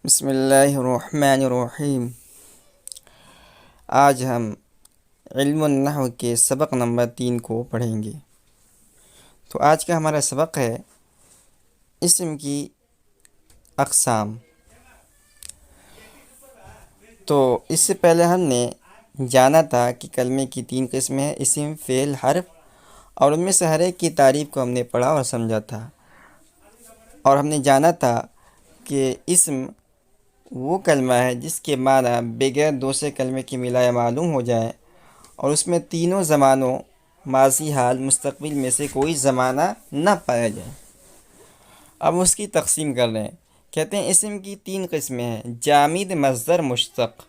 بسم اللہ الرحمن الرحیم۔ آج ہم علم النحو کے سبق نمبر 3 کو پڑھیں گے۔ تو آج کا ہمارا سبق ہے اسم کی اقسام۔ تو اس سے پہلے ہم نے جانا تھا کہ کلمے کی 3 قسمیں ہیں: اسم، فعل، حرف، اور ان میں سے ہر ایک کی تعریف کو ہم نے پڑھا اور سمجھا تھا۔ اور ہم نے جانا تھا کہ اسم وہ کلمہ ہے جس کے معنی بغیر دوسرے کلمے کے ملائے معلوم ہو جائے اور اس میں تینوں زمانوں ماضی، حال، مستقبل میں سے کوئی زمانہ نہ پایا جائے۔ اب اس کی تقسیم کر رہے ہیں۔ کہتے ہیں اسم کی 3 قسمیں ہیں: جامد، مصدر، مشتق۔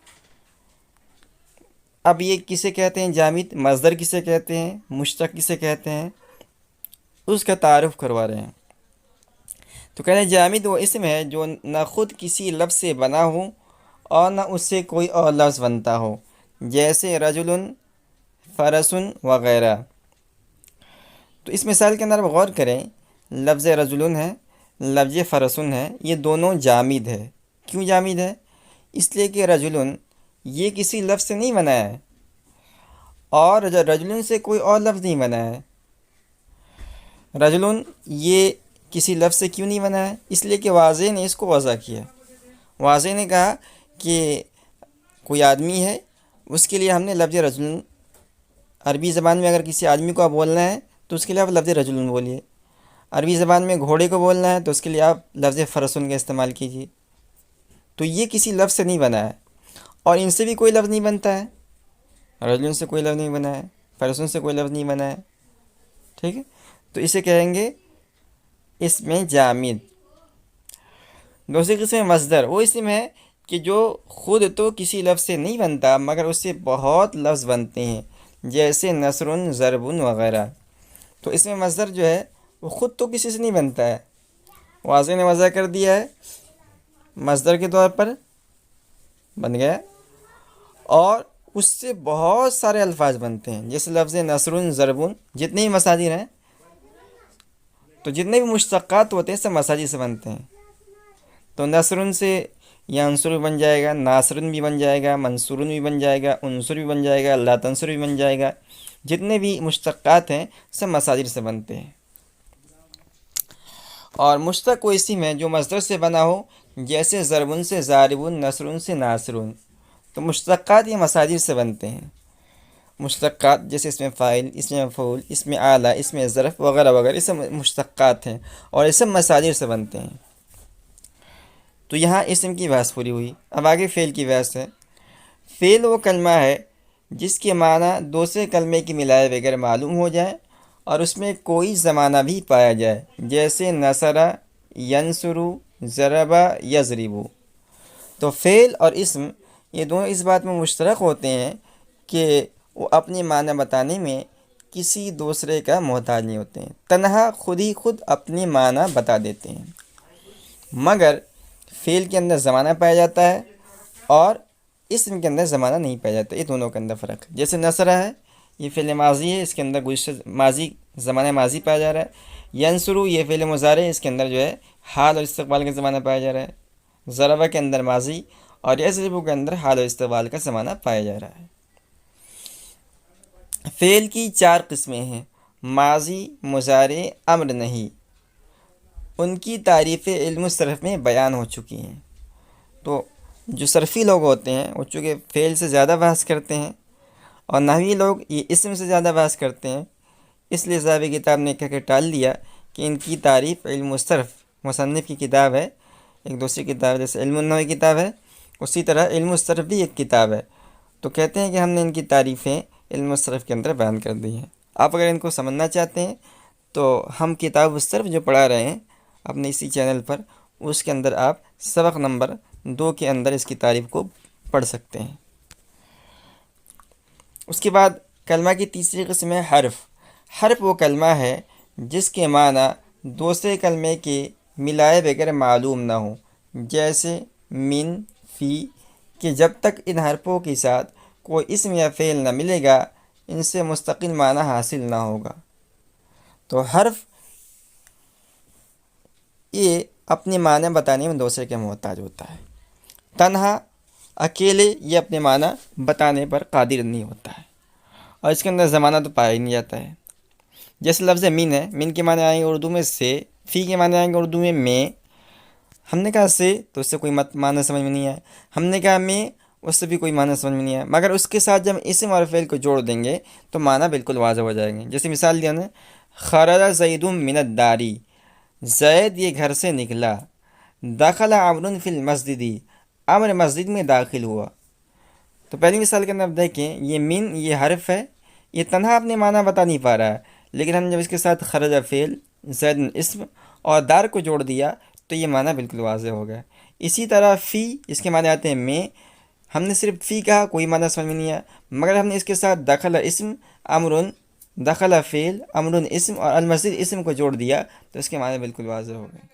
اب یہ کسے کہتے ہیں؟ جامد، مصدر کسے کہتے ہیں، مشتق کسے کہتے ہیں، اس کا تعارف کروا رہے ہیں۔ تو کہتے ہیں جامد وہ اسم ہے جو نہ خود کسی لفظ سے بنا ہو اور نہ اس سے کوئی اور لفظ بنتا ہو، جیسے رجل، فرس وغیرہ۔ تو اس مثال کے اندر آپ غور کریں، لفظ رجل ہے، لفظ فرس ہے، یہ دونوں جامد ہے۔ کیوں جامد ہے؟ اس لیے کہ رجل یہ کسی لفظ سے نہیں بنا ہے اور رجل سے کوئی اور لفظ نہیں بنا ہے۔ رجل یہ کسی لفظ سے کیوں نہیں بنا ہے؟ اس لیے کہ واضح نے اس کو وضع کیا۔ واضح نے کہا کہ کوئی آدمی ہے، اس کے لیے ہم نے لفظ رجل، عربی زبان میں اگر کسی آدمی کو آپ بولنا ہے تو اس کے لیے آپ لفظ رجل بولیے۔ عربی زبان میں گھوڑے کو بولنا ہے تو اس کے لیے آپ لفظ فرسن کا استعمال کیجیے۔ تو یہ کسی لفظ سے نہیں بنا ہے اور ان سے بھی کوئی لفظ نہیں بنتا ہے۔ رجل سے کوئی لفظ نہیں بنا ہے، فرسن سے کوئی لفظ نہیں بنا ہے، ٹھیک ہے؟ تو اسے کہیں گے اس میں جامد۔ دوسری قسم مصدر، وہ اسم ہے کہ جو خود تو کسی لفظ سے نہیں بنتا مگر اس سے بہت لفظ بنتے ہیں، جیسے نصر، ضرب وغیرہ۔ تو اس میں مصدر جو ہے وہ خود تو کسی سے نہیں بنتا ہے، واضح نے وضع کر دیا ہے، مصدر کے طور پر بن گیا، اور اس سے بہت سارے الفاظ بنتے ہیں، جیسے لفظ نصر، ضرب، جتنے ہی مصادر ہیں، تو جتنے بھی مشتقات ہوتے ہیں سب مصادر سے بنتے ہیں۔ تو نصر سے ینصر بھی بن جائے گا، ناصر بھی بن جائے گا، منصور بھی بن جائے گا، انصر بھی بن جائے گا، لا تنصر بھی بن جائے گا۔ جتنے بھی مشتقات ہیں سب مصادر سے بنتے ہیں۔ اور مشتق وہ اسم ہے جو مصدر سے بنا ہو، جیسے ضرب سے ضارب، نصر سے ناصر۔ تو مشتقات یہ مصادر سے بنتے ہیں۔ مشتقات جیسے اسم فاعل، اسم مفعول، اسم اعلیٰ، اسم ظرف وغیرہ وغیرہ، یہ سب مشتقات ہیں اور یہ سب مصادر سے بنتے ہیں۔ تو یہاں اسم کی بحث پوری ہوئی۔ اب آگے فعل کی بحث ہے۔ فعل وہ کلمہ ہے جس کے معنی دوسرے کلمے کی ملائے بغیر معلوم ہو جائے اور اس میں کوئی زمانہ بھی پایا جائے، جیسے نصر، ینصر، ضرب، یضرب۔ تو فعل اور اسم یہ دونوں اس بات میں مشترک ہوتے ہیں کہ وہ اپنے معنی بتانے میں کسی دوسرے کا محتاج نہیں ہوتے ہیں، تنہا خود ہی خود اپنے معنی بتا دیتے ہیں۔ مگر فعل کے اندر زمانہ پایا جاتا ہے اور اسم کے اندر زمانہ نہیں پایا جاتا، یہ دونوں کے اندر فرق ہے۔ جیسے نصر ہے، یہ فعل ماضی ہے، اس کے اندر گزشتہ ماضی، زمانہ ماضی پایا جا رہا ہے۔ ینصر یہ فعل مضارع ہے، اس کے اندر جو ہے حال اور استقبال کا زمانہ پایا جا رہا ہے۔ ضربہ کے اندر ماضی اور یضرب کے اندر حال اور استقبال کا زمانہ پایا جا رہا ہے۔ فعل کی 4 قسمیں ہیں: ماضی، مضارع، امر نہیں۔ ان کی تعریفیں علم الصرف میں بیان ہو چکی ہیں۔ تو جو صرفی لوگ ہوتے ہیں وہ چونکہ فعل سے زیادہ بحث کرتے ہیں اور نحوی لوگ یہ اسم سے زیادہ بحث کرتے ہیں، اس لیے صاحب کتاب نے کہہ کے ٹال دیا کہ ان کی تعریف علم الصرف مصنف کی کتاب ہے، ایک دوسری کتاب ہے، جیسے علم النحو کی کتاب ہے، اسی طرح علم الصرف بھی ایک کتاب ہے۔ تو کہتے ہیں کہ ہم نے ان کی تعریفیں علم الصرف کے اندر بیان کر دی ہیں۔ آپ اگر ان کو سمجھنا چاہتے ہیں تو ہم کتاب الصرف جو پڑھا رہے ہیں اپنے اسی چینل پر، اس کے اندر آپ سبق نمبر 2 کے اندر اس کی تعریف کو پڑھ سکتے ہیں۔ اس کے بعد کلمہ کی تیسری قسم ہے حرف۔ حرف وہ کلمہ ہے جس کے معنی دوسرے کلمے کے ملائے بغیر معلوم نہ ہو، جیسے من، فی، کہ جب تک ان حرفوں کے ساتھ کوئی اسم یا فعل نہ ملے گا ان سے مستقل معنی حاصل نہ ہوگا۔ تو حرف یہ اپنے معنی بتانے میں دوسرے کے محتاج ہوتا ہے۔ تنہا اکیلے یہ اپنے معنی بتانے پر قادر نہیں ہوتا ہے، اور اس کے اندر زمانہ تو پایا ہی نہیں جاتا ہے۔ جیسے لفظ من ہے، من کے معنی آئیں گے اردو میں سے، فی کے معنی آئیں گے اردو میں، ہم نے کہا سے تو اس سے کوئی معنی سمجھ میں نہیں آیا، ہم نے کہا میں، اس سے بھی کوئی معنی سمجھ میں نہیں آیا، مگر اس کے ساتھ جب اسم اور فعل کو جوڑ دیں گے تو معنی بالکل واضح ہو جائیں گے۔ جیسے مثال دیا نا، خرج زید من الداری، زید یہ گھر سے نکلا، دخل عمرو فی المسجد، عمر مسجد میں داخل ہوا۔ تو پہلی مثال کے اندر آپ دیکھیں، یہ من یہ حرف ہے، یہ تنہا اپنے معنی بتا نہیں پا رہا ہے، لیکن ہم جب اس کے ساتھ خرج فعل، زید اسم اور دار کو جوڑ دیا تو یہ معنی بالکل واضح ہو گیا۔ اسی طرح فی، اس کے معنی آتے ہیں میں، ہم نے صرف فی کہا، کوئی معنی سمجھ میں نہیں آیا، مگر ہم نے اس کے ساتھ دخل اسم، امرن، دخل فعل، امرن اسم اور المسجد اسم کو جوڑ دیا تو اس کے معنی بالکل واضح ہو گئے۔